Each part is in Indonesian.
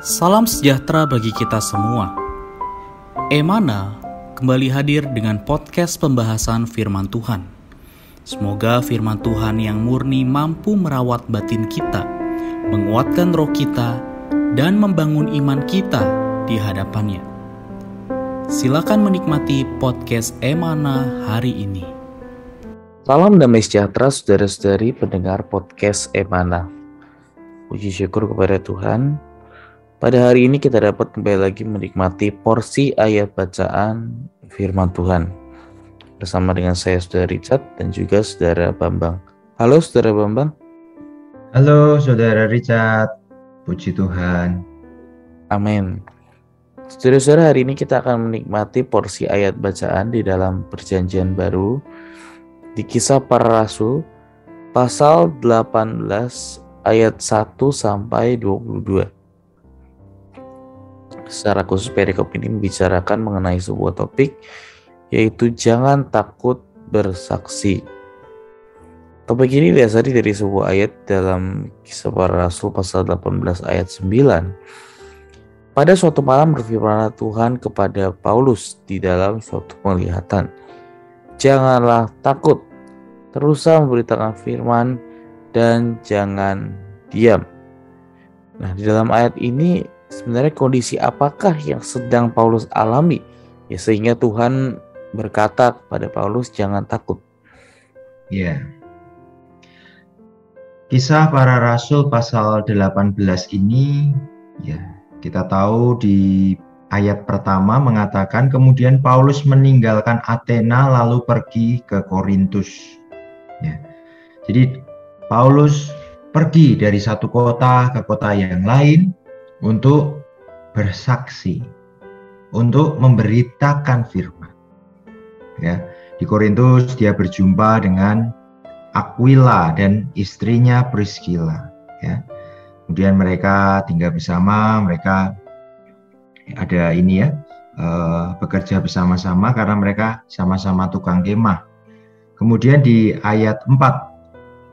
Salam sejahtera bagi kita semua. Emana kembali hadir dengan podcast pembahasan firman Tuhan. Semoga firman Tuhan yang murni mampu merawat batin kita, menguatkan roh kita, dan membangun iman kita di hadapannya. Silakan menikmati podcast Emana hari ini. Salam damai sejahtera saudara-saudari pendengar podcast Emana. Puji syukur kepada Tuhan. Pada hari ini kita dapat kembali lagi menikmati porsi ayat bacaan firman Tuhan bersama dengan saya Saudara Richard dan juga Saudara Bambang. Halo Saudara Bambang. Halo Saudara Richard, puji Tuhan. Amin. Saudara-saudara, hari ini kita akan menikmati porsi ayat bacaan di dalam Perjanjian Baru di Kisah Para Rasul pasal 18 ayat 1 sampai 22. Secara khusus perikop ini membicarakan mengenai sebuah topik, yaitu jangan takut bersaksi. Topik ini didasari dari sebuah ayat dalam Kisah Para Rasul pasal 18 ayat 9. Pada suatu malam berfirmanlah Tuhan kepada Paulus di dalam suatu penglihatan, janganlah takut, teruslah memberitakan firman dan jangan diam. Nah, di dalam ayat ini sebenarnya kondisi apakah yang sedang Paulus alami? Ya, sehingga Tuhan berkata kepada Paulus, jangan takut. Ya. Kisah Para Rasul pasal 18 ini, ya, kita tahu di ayat pertama mengatakan kemudian Paulus meninggalkan Athena lalu pergi ke Korintus. Ya. Jadi Paulus pergi dari satu kota ke kota yang lain untuk bersaksi, untuk memberitakan firman. Ya, di Korintus dia berjumpa dengan Aquila dan istrinya Priscilla. Ya, kemudian mereka tinggal bersama, mereka ada ini ya, bekerja bersama-sama karena mereka sama-sama tukang kemah. Kemudian di ayat 4,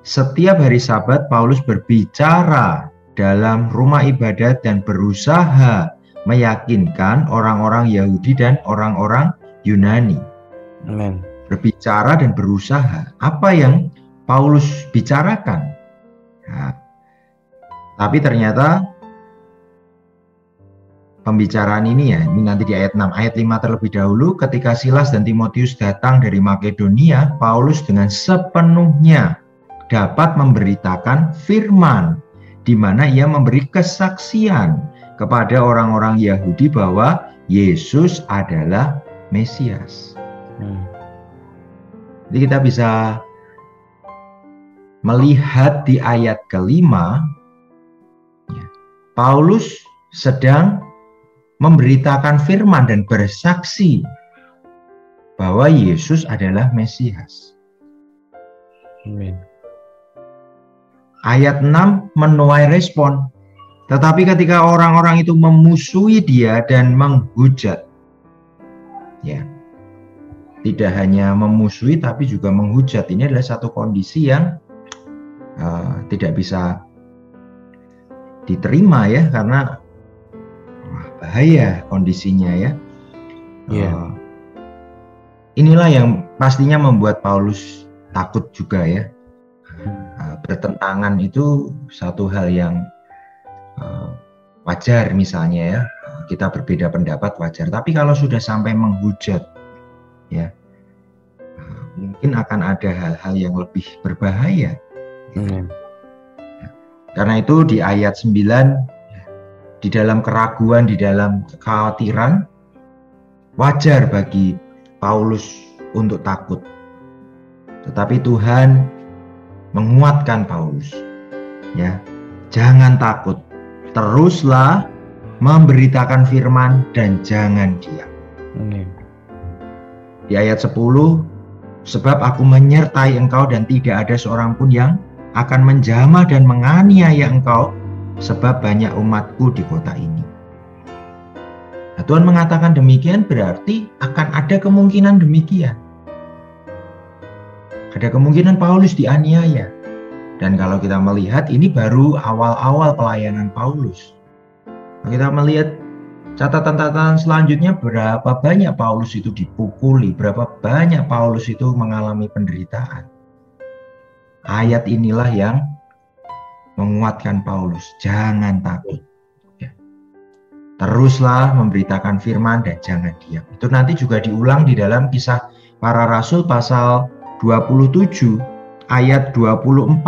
setiap hari Sabat Paulus berbicara dalam rumah ibadat dan berusaha meyakinkan orang-orang Yahudi dan orang-orang Yunani. Amin. Berbicara dan berusaha. Apa yang Paulus bicarakan? Nah, tapi ternyata pembicaraan ini ya, ini nanti di ayat 6, ayat 5 terlebih dahulu, ketika Silas dan Timotius datang dari Makedonia, Paulus dengan sepenuhnya dapat memberitakan firman, di mana ia memberi kesaksian kepada orang-orang Yahudi bahwa Yesus adalah Mesias. Jadi kita bisa melihat di ayat kelima, Paulus sedang memberitakan firman dan bersaksi bahwa Yesus adalah Mesias. Amin. Ayat 6 menuai respon. Tetapi ketika orang-orang itu memusuhi dia dan menghujat, ya, tidak hanya memusuhi tapi juga menghujat. Ini adalah satu kondisi yang tidak bisa diterima ya, karena bahaya kondisinya ya. Inilah yang pastinya membuat Paulus takut juga ya. Bertentangan itu satu hal yang wajar misalnya ya, kita berbeda pendapat wajar, tapi kalau sudah sampai menghujat ya, mungkin akan ada hal-hal yang lebih berbahaya. Karena itu di ayat 9, di dalam keraguan, di dalam kekhawatiran, wajar bagi Paulus untuk takut, tetapi Tuhan menguatkan Paulus, ya, jangan takut, teruslah memberitakan firman dan jangan diam. Di ayat 10, sebab aku menyertai engkau dan tidak ada seorang pun yang akan menjamah dan menganiaya engkau, sebab banyak umatku di kota ini. Nah, Tuhan mengatakan demikian berarti akan ada kemungkinan demikian. Ada kemungkinan Paulus dianiaya. Dan kalau kita melihat ini baru awal-awal pelayanan Paulus. Kita melihat catatan-catatan selanjutnya, berapa banyak Paulus itu dipukuli, berapa banyak Paulus itu mengalami penderitaan. Ayat inilah yang menguatkan Paulus, jangan takut. Ya. Teruslah memberitakan firman dan jangan diam. Itu nanti juga diulang di dalam Kisah Para Rasul pasal 27 ayat 24.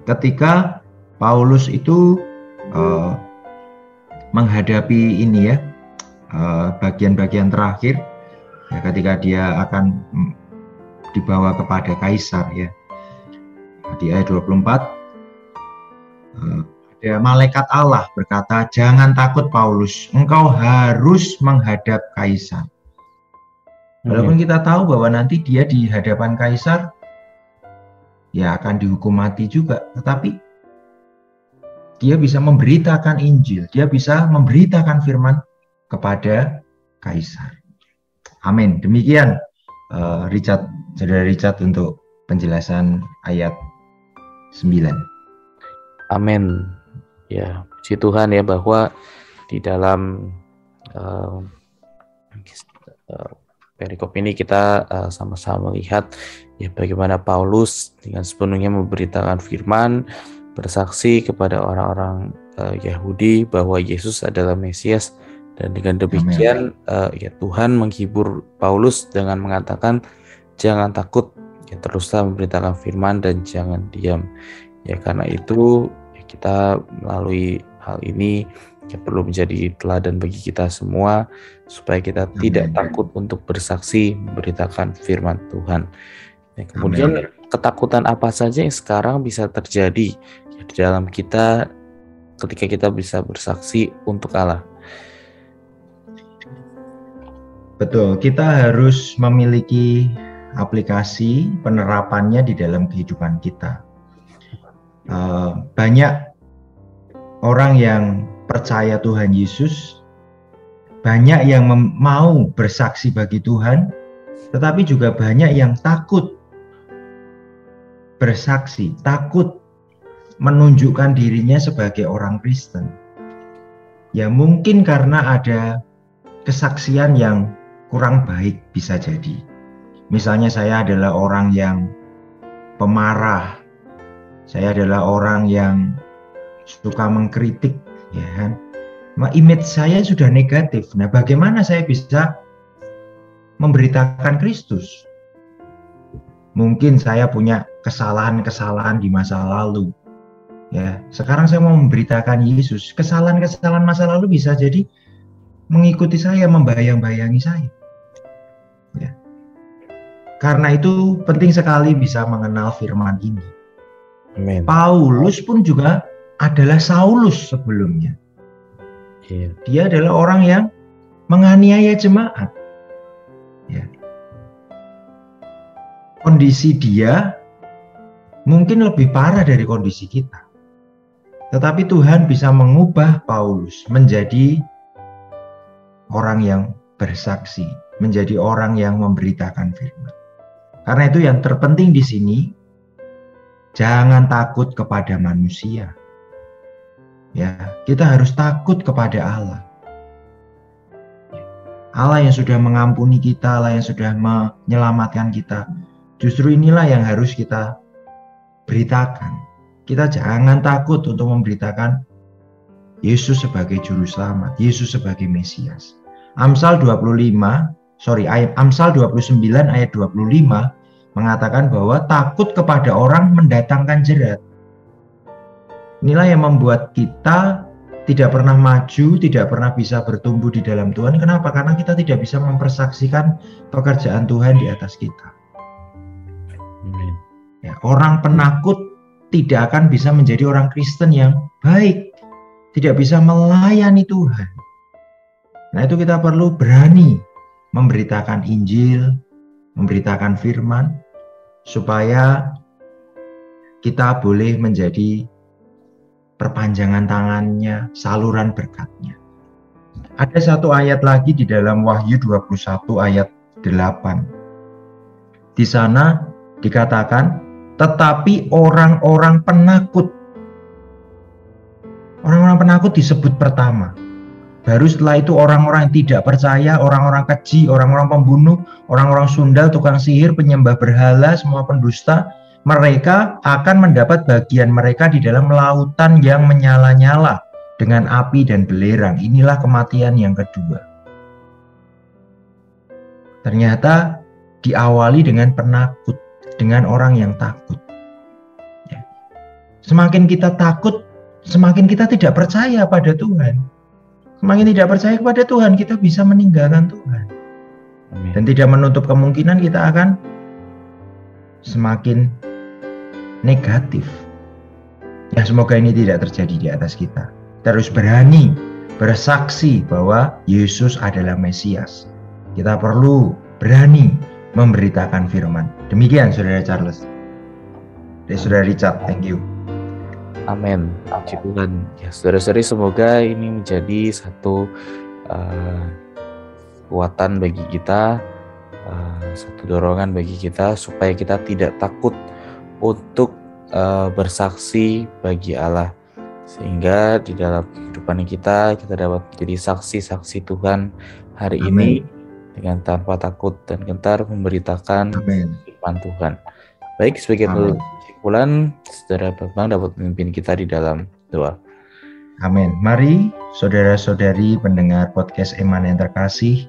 Ketika Paulus itu menghadapi ini ya, bagian-bagian terakhir ya, ketika dia akan dibawa kepada kaisar ya. Di ayat 24 ada malaikat Allah berkata, jangan takut Paulus, engkau harus menghadap kaisar. Walaupun kita tahu bahwa nanti dia di hadapan kaisar ya akan dihukum mati juga, tetapi dia bisa memberitakan Injil, dia bisa memberitakan firman kepada kaisar. Amin. Demikian Saudara Richard untuk penjelasan ayat 9. Amin. Ya, puji Tuhan ya bahwa di dalam perikop ini kita sama-sama melihat ya bagaimana Paulus dengan sepenuhnya memberitakan firman, bersaksi kepada orang-orang Yahudi bahwa Yesus adalah Mesias, dan dengan demikian ya Tuhan menghibur Paulus dengan mengatakan jangan takut, ya teruslah memberitakan firman dan jangan diam. Ya karena itu ya, kita melalui hal ini ya perlu menjadi teladan bagi kita semua supaya kita tidak takut untuk bersaksi memberitakan firman Tuhan. Ya, kemudian ketakutan apa saja yang sekarang bisa terjadi ya, di dalam kita ketika kita bisa bersaksi untuk Allah. Betul, kita harus memiliki aplikasi penerapannya di dalam kehidupan kita. Banyak orang yang percaya Tuhan Yesus, banyak yang mau bersaksi bagi Tuhan, tetapi juga banyak yang takut bersaksi, takut menunjukkan dirinya sebagai orang Kristen. Ya mungkin karena ada kesaksian yang kurang baik bisa jadi. Misalnya saya adalah orang yang pemarah, saya adalah orang yang suka mengkritik, ya kan? Image saya sudah negatif. Nah, bagaimana saya bisa memberitakan Kristus? Mungkin saya punya kesalahan-kesalahan di masa lalu. Ya, sekarang saya mau memberitakan Yesus. Kesalahan-kesalahan masa lalu bisa jadi mengikuti saya, membayang-bayangi saya. Ya. Karena itu penting sekali bisa mengenal firman ini. Amen. Paulus pun juga adalah Saulus sebelumnya. Yeah. Dia adalah orang yang menganiaya jemaat. Ya. Kondisi dia mungkin lebih parah dari kondisi kita. Tetapi Tuhan bisa mengubah Paulus menjadi orang yang bersaksi, menjadi orang yang memberitakan firman. Karena itu yang terpenting di sini, jangan takut kepada manusia. Ya, kita harus takut kepada Allah. Allah yang sudah mengampuni kita, Allah yang sudah menyelamatkan kita. Justru inilah yang harus kita beritakan. Kita jangan takut untuk memberitakan Yesus sebagai juru selamat, Yesus sebagai Mesias. Amsal 29 ayat 25 mengatakan bahwa takut kepada orang mendatangkan jerat. Inilah yang membuat kita tidak pernah maju, tidak pernah bisa bertumbuh di dalam Tuhan. Kenapa? Karena kita tidak bisa mempersaksikan pekerjaan Tuhan di atas kita. Amen. Ya, orang penakut tidak akan bisa menjadi orang Kristen yang baik, tidak bisa melayani Tuhan. Nah, itu kita perlu berani memberitakan Injil, memberitakan firman, supaya kita boleh menjadi perpanjangan tangannya, saluran berkatnya. Ada satu ayat lagi di dalam Wahyu 21 ayat 8. Di sana dikatakan, tetapi orang-orang penakut disebut pertama. Baru setelah itu orang-orang yang tidak percaya, orang-orang keji, orang-orang pembunuh, orang-orang sundal, tukang sihir, penyembah berhala, semua pendusta, mereka akan mendapat bagian mereka di dalam lautan yang menyala-nyala dengan api dan belerang. Inilah kematian yang kedua. Ternyata diawali dengan penakut, dengan orang yang takut. Semakin kita takut, semakin kita tidak percaya pada Tuhan. Semakin tidak percaya kepada Tuhan, kita bisa meninggalkan Tuhan. Amin. Dan tidak menutup kemungkinan kita akan semakin negatif. Ya, semoga ini tidak terjadi di atas kita. Kita harus berani bersaksi bahwa Yesus adalah Mesias. Kita perlu berani memberitakan firman. Demikian Saudara Charles. Dan Saudara Richard, thank you. Amin. Puji Tuhan. Ya, saudara-saudari, semoga ini menjadi satu kekuatan bagi kita, satu dorongan bagi kita supaya kita tidak takut untuk bersaksi bagi Allah, sehingga di dalam kehidupan kita dapat menjadi saksi-saksi Tuhan hari Amin. ini dengan tanpa takut dan gentar memberitakan Amin. firman Tuhan. Baik, sebagai kesimpulan, Saudara Bambang dapat memimpin kita di dalam doa. Amin. Mari saudara-saudari pendengar podcast Iman yang terkasih,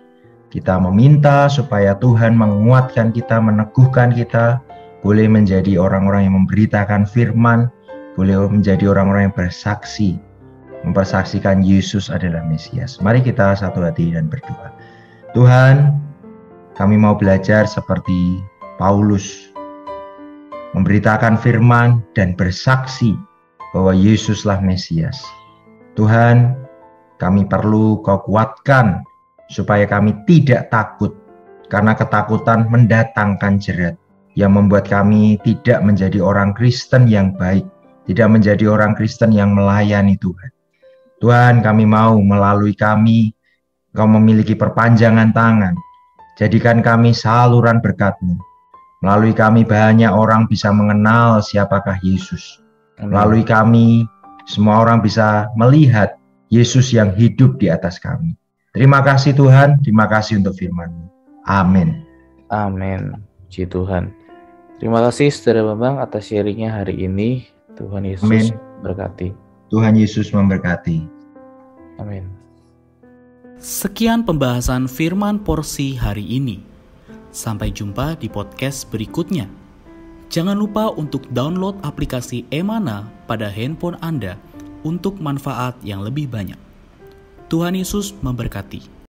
kita meminta supaya Tuhan menguatkan kita, meneguhkan kita, boleh menjadi orang-orang yang memberitakan firman, boleh menjadi orang-orang yang bersaksi, mempersaksikan Yesus adalah Mesias. Mari kita satu hati dan berdoa. Tuhan, kami mau belajar seperti Paulus, memberitakan firman dan bersaksi bahwa Yesuslah Mesias. Tuhan, kami perlu Kau kuatkan supaya kami tidak takut, karena ketakutan mendatangkan jerat yang membuat kami tidak menjadi orang Kristen yang baik, tidak menjadi orang Kristen yang melayani Tuhan. Tuhan, kami mau melalui kami, Kau memiliki perpanjangan tangan. Jadikan kami saluran berkat-Mu. Melalui kami banyak orang bisa mengenal siapakah Yesus. Melalui kami semua orang bisa melihat Yesus yang hidup di atas kami. Terima kasih Tuhan, terima kasih untuk firman-Mu. Amin. Amin. Puji Tuhan. Terima kasih Saudara Bambang atas sharingnya hari ini. Tuhan Yesus Amin. berkati. Tuhan Yesus memberkati. Amin. Sekian pembahasan firman porsi hari ini. Sampai jumpa di podcast berikutnya. Jangan lupa untuk download aplikasi Emana pada handphone Anda untuk manfaat yang lebih banyak. Tuhan Yesus memberkati.